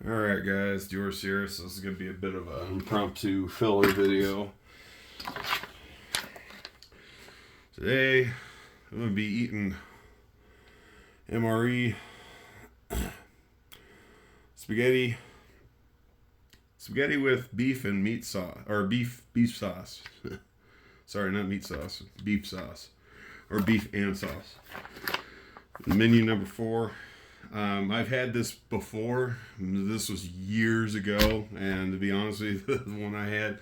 Alright guys, George here. So this is going to be a bit of an impromptu filler video. Today, I'm going to be eating MRE spaghetti with beef and meat sauce, or beef sauce. Sorry, not meat sauce, beef sauce, or beef and sauce. Menu number 4. I've had this before. This was years ago, and to be honest with you, the one I had,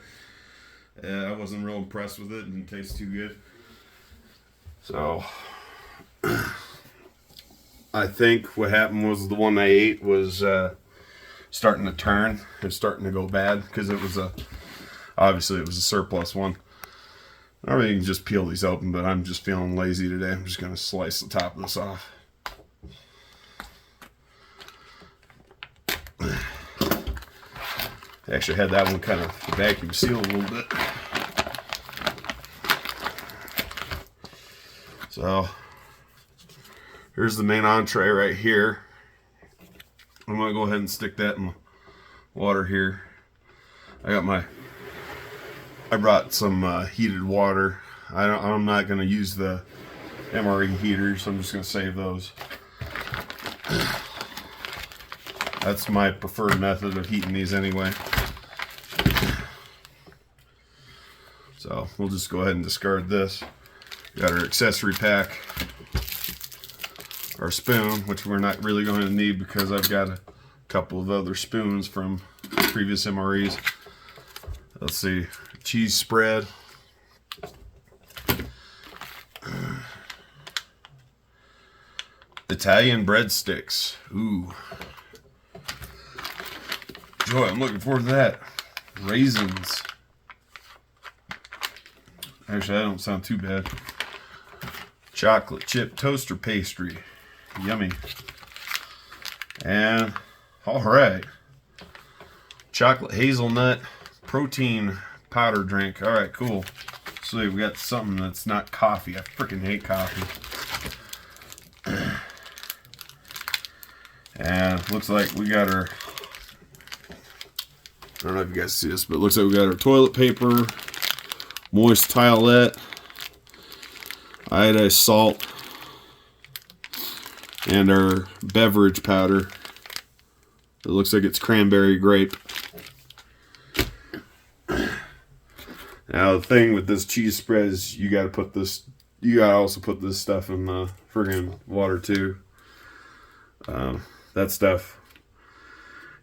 I wasn't real impressed with it. It didn't taste too good. So, I think what happened was the one I ate was starting to turn. It was starting to go bad because it was obviously it was a surplus one. I mean, you can just peel these open, but I'm just feeling lazy today. I'm just going to slice the top of this off. I actually had that one kind of vacuum sealed a little bit. So, here's the main entree right here. I'm going to go ahead and stick that in the water here. I brought some heated water. I'm not going to use the MRE heaters. I'm just going to save those. That's my preferred method of heating these anyway. So we'll just go ahead and discard this. Got our accessory pack, our spoon, which we're not really going to need because I've got a couple of other spoons from previous MREs. Let's see, cheese spread. Italian breadsticks. Ooh. Joy, I'm looking forward to that. Raisins. Actually, that don't sound too bad. Chocolate chip toaster pastry. Yummy. And, alright. Chocolate hazelnut protein powder drink. Alright, cool. So we got something that's not coffee. I freaking hate coffee. And looks like we got our, I don't know if you guys see this, but it looks like we got our toilet paper, moist towelette, iodized salt, and our beverage powder. It looks like it's cranberry grape. Now the thing with this cheese spread is you gotta also put this stuff in the friggin' water too. That stuff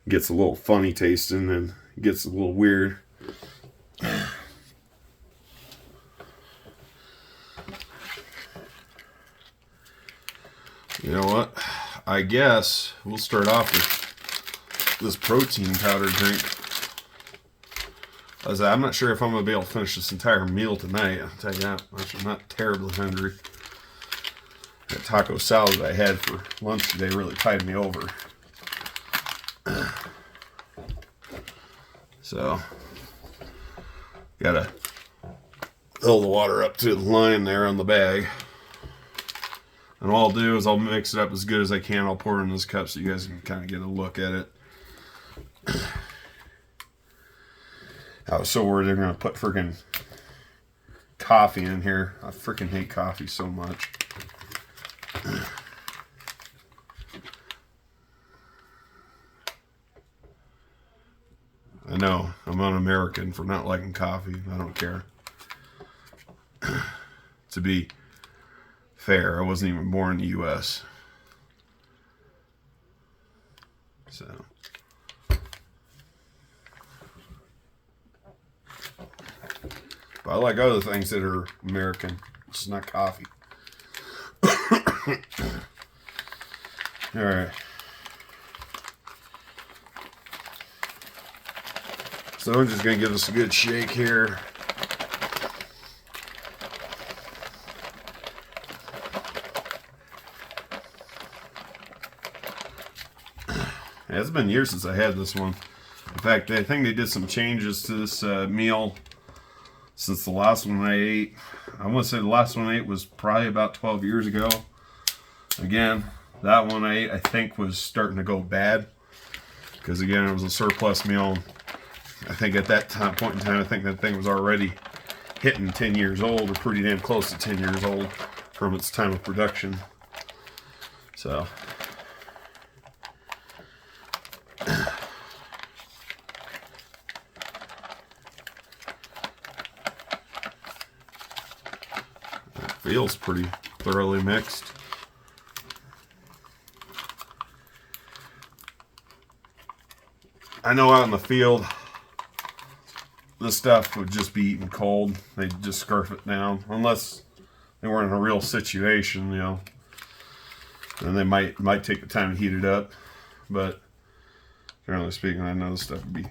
gets a little funny tasting and gets a little weird. You know what? I guess we'll start off with this protein powder drink. I'm not sure if I'm going to be able to finish this entire meal tonight. I'll tell you that much. I'm not terribly hungry. That taco salad I had for lunch today really tied me over. So, gotta fill the water up to the line there on the bag. And all I'll do is I'll mix it up as good as I can. I'll pour it in this cup so you guys can kind of get a look at it. I was so worried they're going to put freaking coffee in here. I freaking hate coffee so much. I know, I'm un-American for not liking coffee. I don't care. To be fair, I wasn't even born in the U.S. So. But I like other things that are American. It's not coffee. Alright. So I'm just going to give this a good shake here. Yeah, it's been years since I had this one. In fact, I think they did some changes to this meal since the last one I ate. I want to say the last one I ate was probably about 12 years ago. Again, that one I ate, I think, was starting to go bad. because again, it was a surplus meal. I think at that point in time, I think that thing was already hitting 10 years old, or pretty damn close to 10 years old from its time of production. So it feels pretty thoroughly mixed. I know out in the field, this stuff would just be eaten cold. They'd just scarf it down, unless they were in a real situation, you know. And they might take the time to heat it up, but generally speaking, I know this stuff would be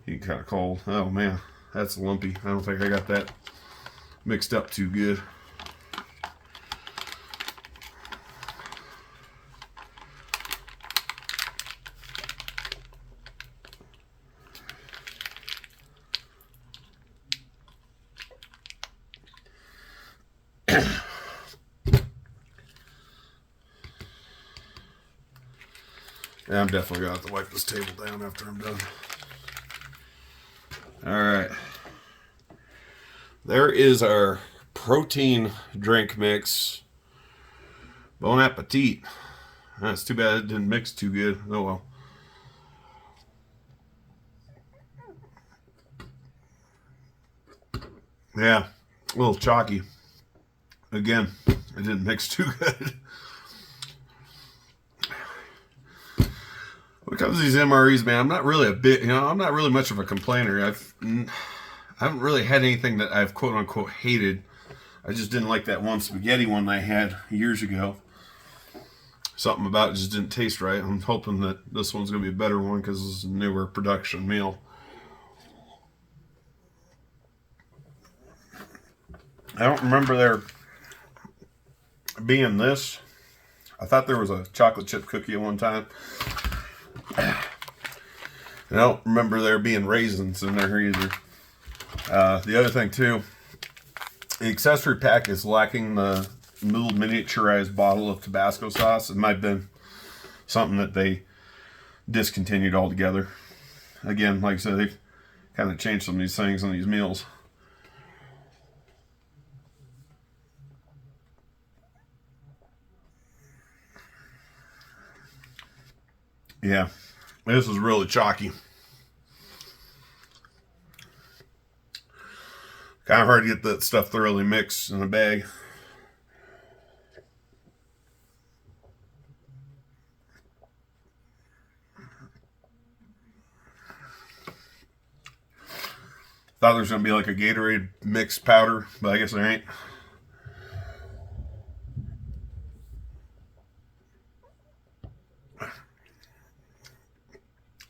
eaten kind of cold. Oh man, that's lumpy. I don't think I got that mixed up too good. Yeah, I'm definitely gonna have to wipe this table down after I'm done. Alright. There is our protein drink mix. Bon appetit. That's too bad it didn't mix too good. Oh well. Yeah, a little chalky. Again, it didn't mix too good. When it comes to these MREs, man, I'm not really I'm not really much of a complainer. I haven't really had anything that I've quote unquote hated. I just didn't like that one spaghetti one I had years ago. Something about it just didn't taste right. I'm hoping that this one's going to be a better one because it's a newer production meal. I don't remember there being this. I thought there was a chocolate chip cookie at one time. I don't remember there being raisins in there either. The other thing too, the accessory pack is lacking the little miniaturized bottle of Tabasco sauce. It might have been something that they discontinued altogether. Again, like I said, they've kind of changed some of these things on these meals. Yeah, this is really chalky. Kind of hard to get that stuff thoroughly mixed in a bag. Thought there was going to be like a Gatorade mixed powder, but I guess there ain't.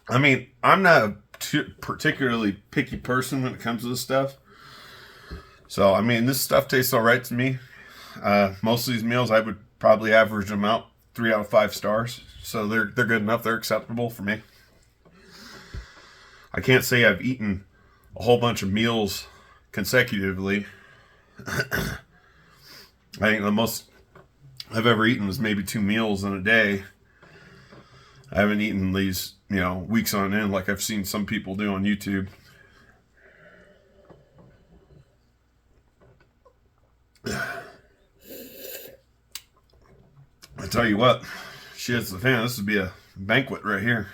I mean, I'm not a particularly picky person when it comes to this stuff. So, I mean, this stuff tastes all right to me. Most of these meals, I would probably average them out 3 out of 5 stars. So they're good enough. They're acceptable for me. I can't say I've eaten a whole bunch of meals consecutively. I think the most I've ever eaten was maybe 2 meals in a day. I haven't eaten these, weeks on end like I've seen some people do on YouTube. I tell you what, shit's the fan. This would be a banquet right here.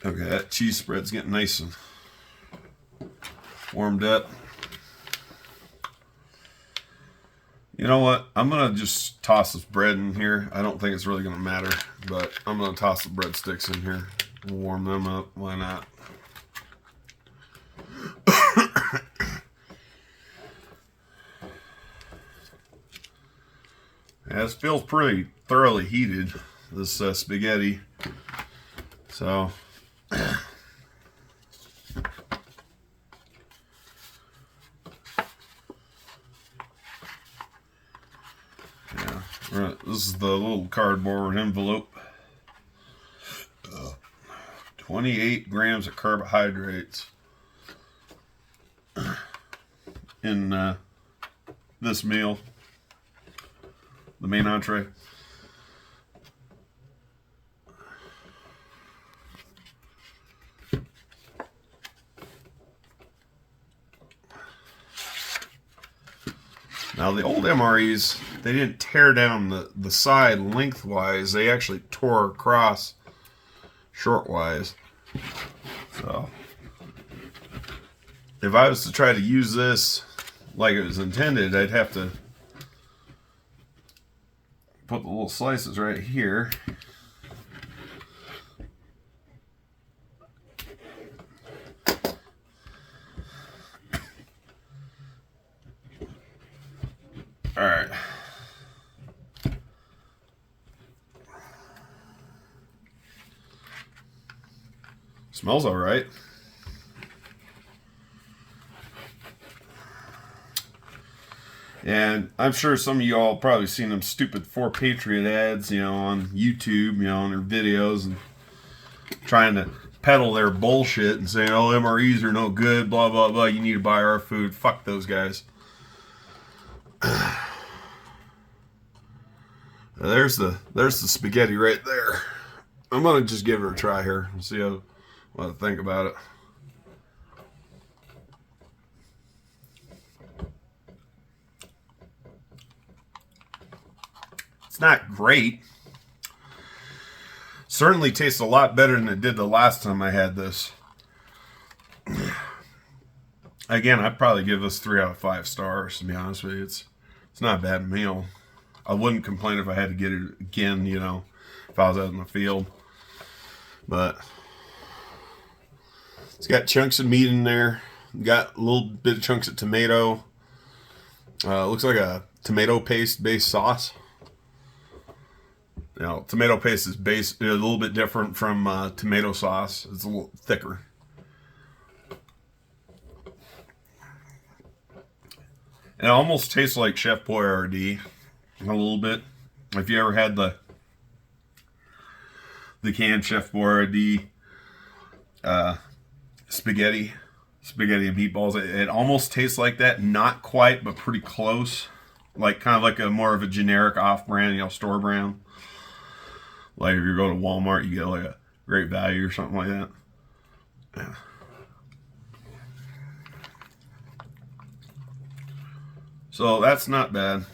Okay, that cheese spread's getting nice and warmed up. You know what? I'm going to just toss this bread in here. I don't think it's really going to matter, but I'm going to toss the breadsticks in here. Warm them up. Why not? Yeah, this feels pretty thoroughly heated, this spaghetti. So, yeah, this is the little cardboard envelope. 28 grams of carbohydrates in this meal. The main entree. Now the old MREs, they didn't tear down the side lengthwise. They actually tore across shortwise. So if I was to try to use this like it was intended, I'd have to put the little slices right here. All right. Smells all right. And I'm sure some of y'all probably seen them stupid 4 Patriot ads, you know, on YouTube, you know, on their videos, and trying to peddle their bullshit and saying, oh, MREs are no good, blah, blah, blah, you need to buy our food. Fuck those guys. There's the spaghetti right there. I'm gonna just give it a try here and see what I think about it. It's not great. Certainly tastes a lot better than it did the last time I had this. Again, I'd probably give this 3 out of 5 stars, to be honest with you. It's not a bad meal. I wouldn't complain if I had to get it again, you know, if I was out in the field. But it's got chunks of meat in there. Got a little bit of chunks of tomato. Looks like a tomato paste based sauce. You know, tomato paste is a little bit different from tomato sauce. It's a little thicker. It almost tastes like Chef Boyardee a little bit. If you ever had the canned Chef Boyardee spaghetti and meatballs, it almost tastes like that. Not quite, but pretty close. Like kind of like a more of a generic off-brand, you know, store brand. Like if you go to Walmart, you get like a Great Value or something like that. Yeah. So that's not bad.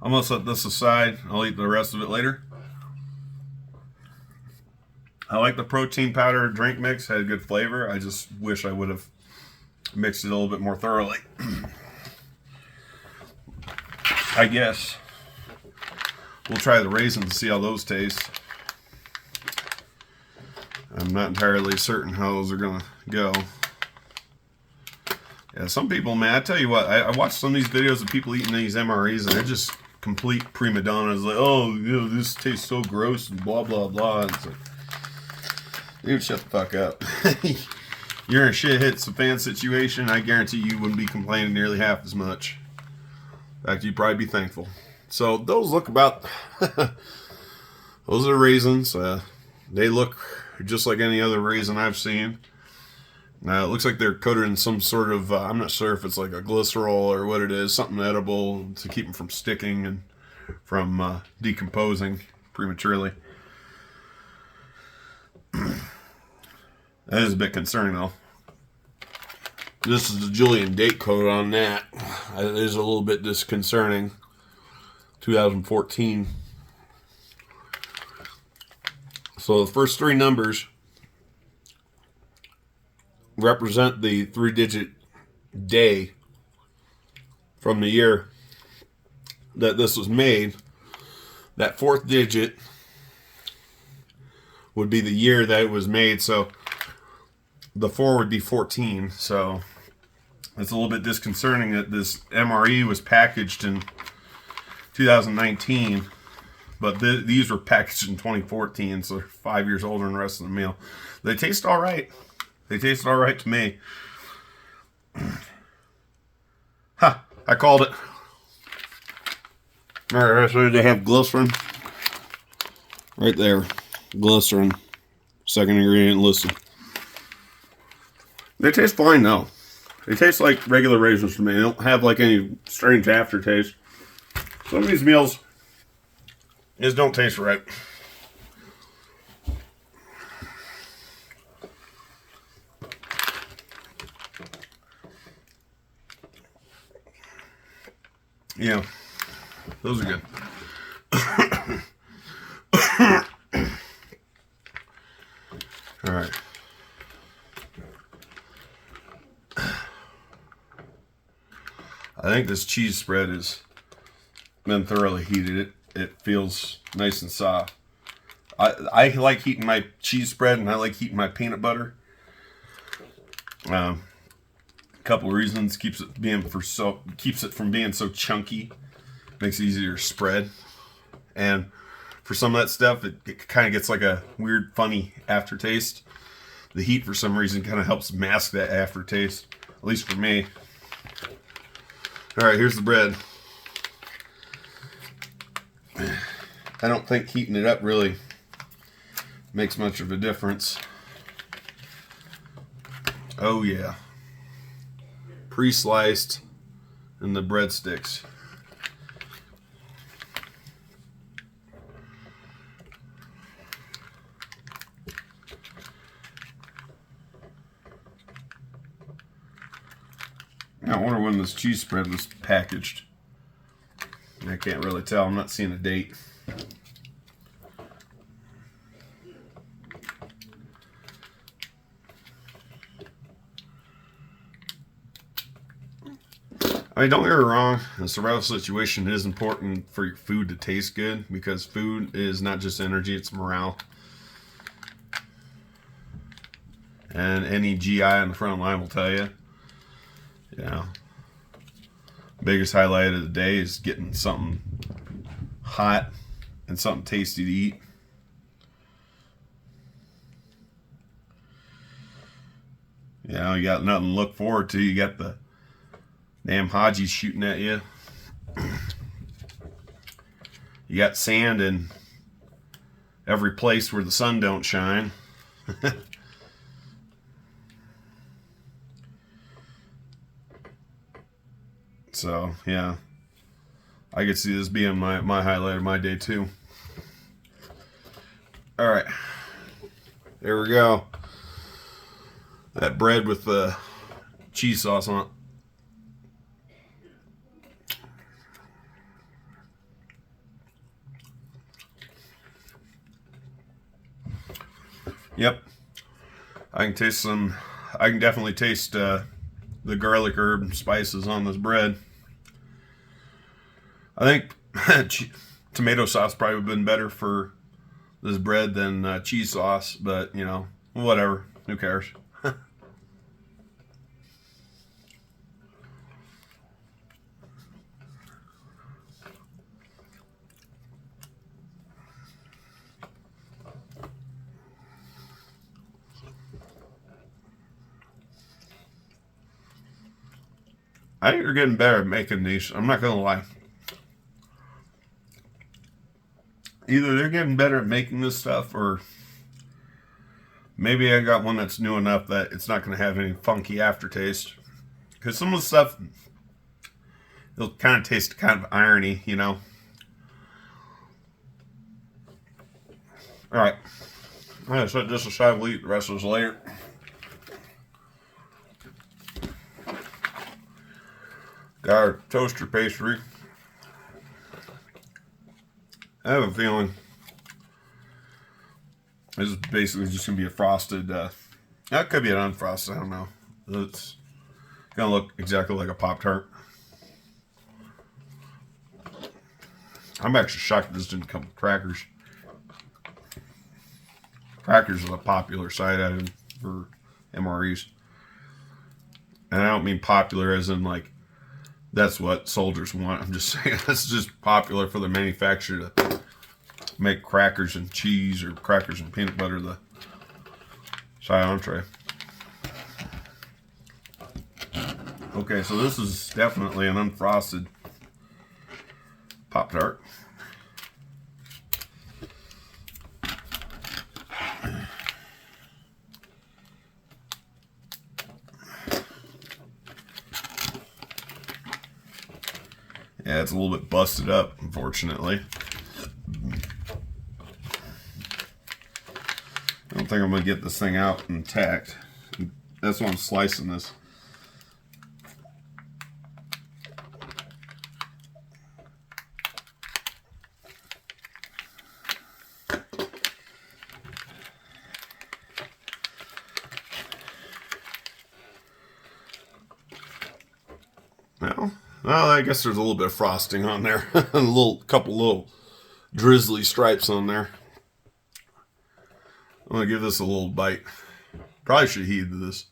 I'm going to set this aside. I'll eat the rest of it later. I like the protein powder drink mix. Had a good flavor. I just wish I would have mixed it a little bit more thoroughly. I guess we'll try the raisins and see how those taste. I'm not entirely certain how those are going to go. Yeah, some people, man, I tell you what, I watch some of these videos of people eating these MREs and they're just complete prima donnas. Like, oh, you know, this tastes so gross and blah, blah, blah. And it's like, dude, shut the fuck up. You're in a shit hits a fan situation. I guarantee you wouldn't be complaining nearly half as much. In fact, you'd probably be thankful. So those look about, those are raisins. They look just like any other raisin I've seen. Now, it looks like they're coated in some sort of, I'm not sure if it's like a glycerol or what it is, something edible to keep them from sticking and from decomposing prematurely. That is a bit concerning, though. This is the Julian date code on that. It is a little bit disconcerting. 2014. So the first 3 numbers represent the 3-digit day from the year that this was made. That 4th digit would be the year that it was made, so the 4 would be 14. So it's a little bit disconcerting that this MRE was packaged in 2019, but these were packaged in 2014, so they're 5 years older than the rest of the meal. They taste all right. They tasted all right to me. Ha! I called it. All right, so they have glycerin. Right there. Glycerin. Second ingredient listed. They taste fine, though. They taste like regular raisins to me. They don't have like any strange aftertaste. Some of these meals just don't taste right. Yeah, those are good. All right. I think this cheese spread has been thoroughly heated. It feels nice and soft. I like heating my cheese spread, and I like heating my peanut butter. A couple of reasons: keeps it from being so chunky, makes it easier to spread, and for some of that stuff, it kind of gets like a weird, funny aftertaste. The heat, for some reason, kind of helps mask that aftertaste, at least for me. All right, here's the bread. I don't think heating it up really makes much of a difference. Oh yeah. Pre-sliced and the breadsticks. I wonder when this cheese spread was packaged. I can't really tell. I'm not seeing a date. I mean, don't get me wrong, in a survival situation, it is important for your food to taste good, because food is not just energy, it's morale. And any GI on the front line will tell you, biggest highlight of the day is getting something hot and something tasty to eat. You got nothing to look forward to. You got the damn Haji's shooting at you. You got sand in every place where the sun don't shine. So, yeah. I could see this being my highlight of my day, too. Alright. There we go. That bread with the cheese sauce on it. Yep. I can definitely taste the garlic herb and spices on this bread. I think tomato sauce probably would have been better for this bread than cheese sauce, but whatever. Who cares? I think you're getting better at making these. I'm not gonna lie. Either they're getting better at making this stuff, or maybe I got one that's new enough that it's not gonna have any funky aftertaste. Because some of the stuff, it'll kind of taste kind of irony, All right. I'm gonna set this aside. We'll eat the rest of this later. Got our toaster pastry. I have a feeling this is basically just going to be a frosted, that could be an unfrosted, I don't know. It's going to look exactly like a Pop-Tart. I'm actually shocked this didn't come with crackers. Crackers is a popular side item for MREs. And I don't mean popular as in like, that's what soldiers want. I'm just saying that's just popular for the manufacturer to make crackers and cheese or crackers and peanut butter the side entree. Okay, so this is definitely an unfrosted Pop-Tart. Yeah, it's a little bit busted up, unfortunately. I don't think I'm going to get this thing out intact. That's why I'm slicing this. Well, I guess there's a little bit of frosting on there. A couple little drizzly stripes on there. I'm going to give this a little bite. Probably should heat this.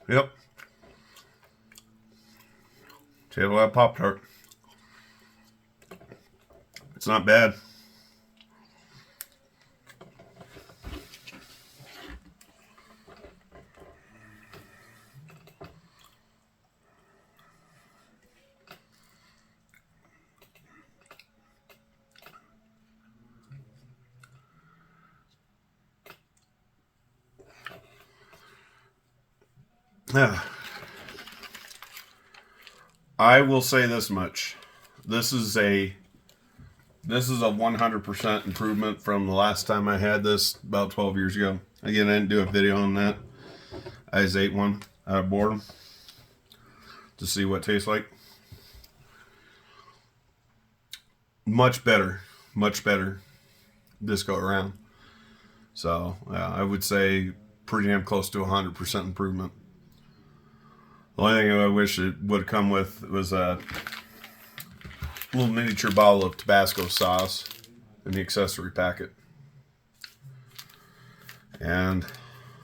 Yep. Tail of Pop-Tart. It's not bad. Yeah. I will say this much. This is a 100% improvement from the last time I had this about 12 years ago. Again, I didn't do a video on that. I just ate one out of boredom to see what it tastes like. Much better this go around. So I would say pretty damn close to 100% improvement. The only thing I wish it would come with was a little miniature bottle of Tabasco sauce in the accessory packet. And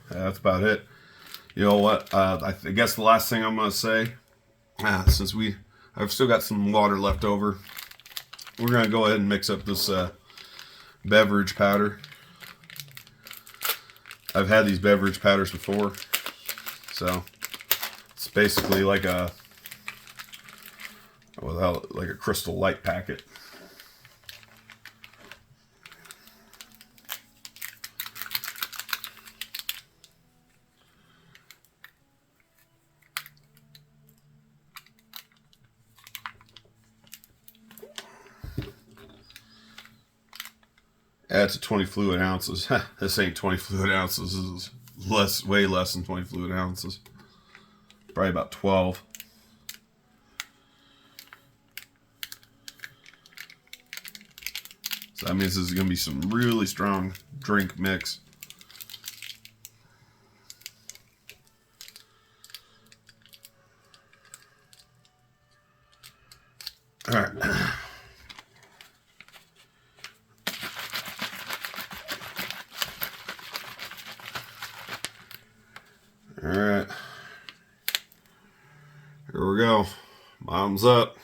that's about it. You know what? I guess the last thing I'm going to say, since I've still got some water left over, we're going to go ahead and mix up this beverage powder. I've had these beverage powders before, so it's basically like a Crystal Light packet. That's 20 fluid ounces. This ain't 20 fluid ounces. This is way less than 20 fluid ounces. Probably about 12. So that means this is going to be some really strong drink mix. All right. All right. Here we go. Bottoms up.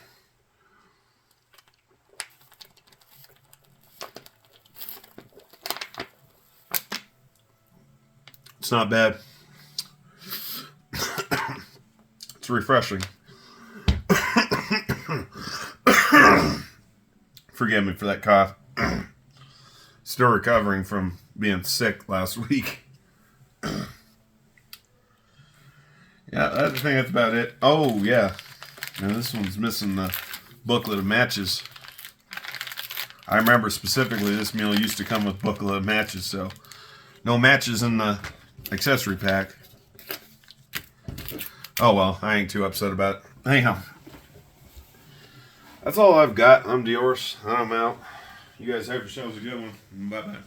It's not bad. It's refreshing. Forgive me for that cough. Still recovering from being sick last week. Yeah, I think that's about it. Oh, yeah. Now this one's missing the booklet of matches. I remember specifically this meal used to come with booklet of matches, so no matches in the accessory pack. Oh well, I ain't too upset about it. Anyhow, that's all I've got. I'm Diorce. I'm out. You guys have yourselves a good one. Bye-bye.